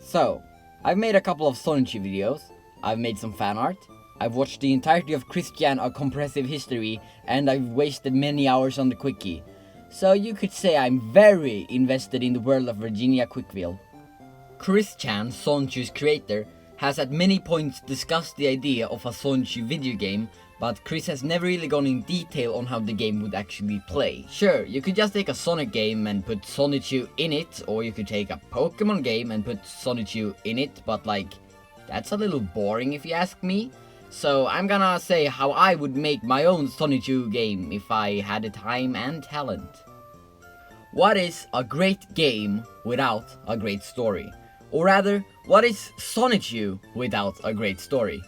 So, I've made a couple of Sonichu videos, I've made some fan art, I've watched the entirety of Christian A Compressive History, and I've wasted many hours on the quickie. So you could say I'm very invested in the world of Virginia Quickville. Christian, Sonichu's creator, has at many points discussed the idea of a Sonichu video game, but Chris has never really gone in detail on how the game would actually play. Sure, you could just take a Sonic game and put Sonichu in it, or you could take a Pokemon game and put Sonichu in it, but like, that's a little boring if you ask me. So I'm gonna say how I would make my own Sonichu game if I had the time and talent. What is a great game without a great story? Or rather, what is Sonichu without a great story?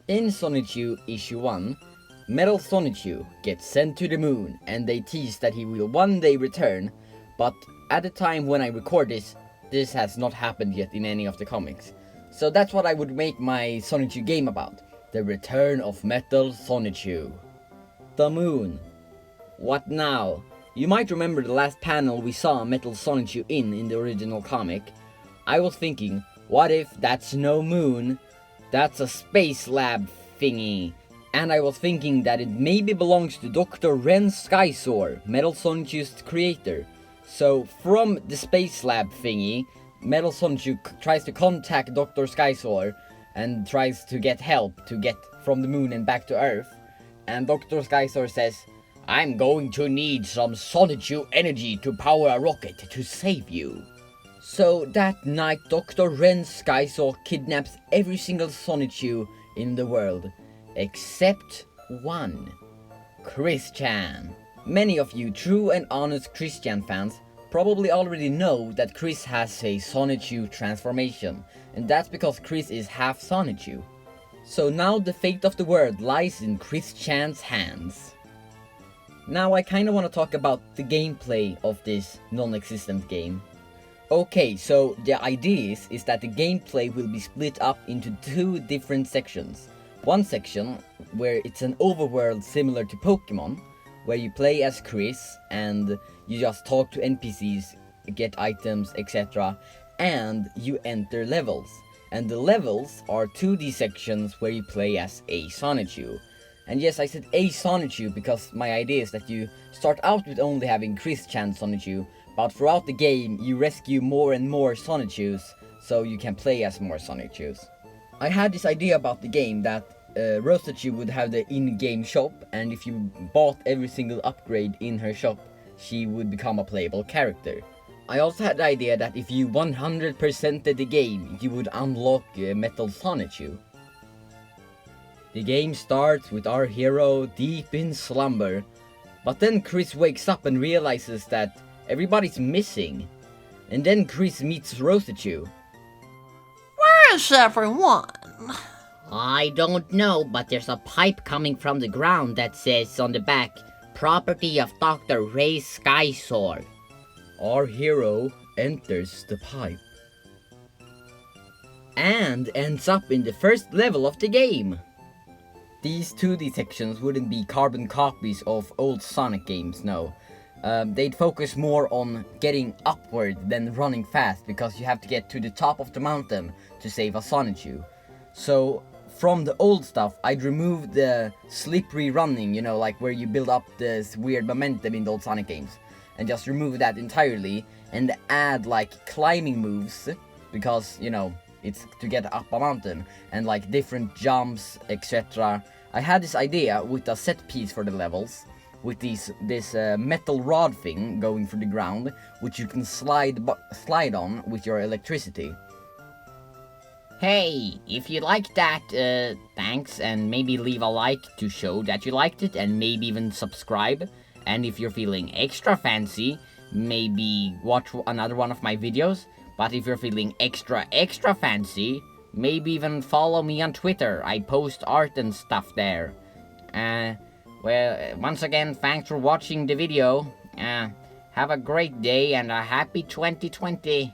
In Sonichu Issue 1, Metal Sonichu gets sent to the moon and they tease that he will one day return, but at the time when I record this has not happened yet in any of the comics. So that's what I would make my Sonichu game about. The return of Metal Sonichu. The moon. What now? You might remember the last panel we saw Metal Sonichu in the original comic. I was thinking, what if that's no moon? That's a space lab thingy. And I was thinking that it maybe belongs to Dr. Ren Skysore, Metal Sonichu's creator. So from the space lab thingy, Metal Sonichu tries to contact Dr. Skysore and tries to get help to get from the moon and back to Earth. And Dr. Skysore says, I'm going to need some Sonichu energy to power a rocket to save you. So that night Dr. Ren Skysore kidnaps every single Sonichu in the world, except one. Christian. Many of you true and honest Christian fans probably already know that Chris has a Sonichu transformation, and that's because Chris is half Sonichu. So now the fate of the world lies in Christian's hands. Now I kinda wanna talk about the gameplay of this non-existent game. Okay, so the idea is that the gameplay will be split up into two different sections. One section where it's an overworld similar to Pokemon, where you play as Chris and you just talk to NPCs, get items, etc. and you enter levels. And the levels are 2D sections where you play as a Sonichu. And yes, I said a Sonichu because my idea is that you start out with only having Christian Sonichu, but throughout the game you rescue more and more Sonichus, so you can play as more Sonichus. I had this idea about the game that Rosachu would have the in-game shop, and if you bought every single upgrade in her shop, she would become a playable character. I also had the idea that if you 100%ed the game, you would unlock Metal Sonichu. The game starts with our hero deep in slumber, but then Chris wakes up and realizes that everybody's missing. And then Chris meets Rosachu. Where is everyone? I don't know, but there's a pipe coming from the ground that says on the back, property of Dr. Ray Skysore. Our hero enters the pipe and ends up in the first level of the game. These 2D sections wouldn't be carbon copies of old Sonic games, no. They'd focus more on getting upward than running fast, because you have to get to the top of the mountain to save a Sonichu. So from the old stuff, I'd remove the slippery running, you know, like where you build up this weird momentum in the old Sonic games, and just remove that entirely and add like climbing moves, because, you know, it's to get up a mountain, and like different jumps, etc. I had this idea with a set piece for the levels, with this metal rod thing going through the ground, which you can slide on with your electricity. Hey, if you liked that, thanks, and maybe leave a like to show that you liked it, and maybe even subscribe. And if you're feeling extra fancy, maybe watch another one of my videos. But if you're feeling extra fancy, maybe even follow me on Twitter. I post art and stuff there. Well, once again, thanks for watching the video. Have a great day and a happy 2020.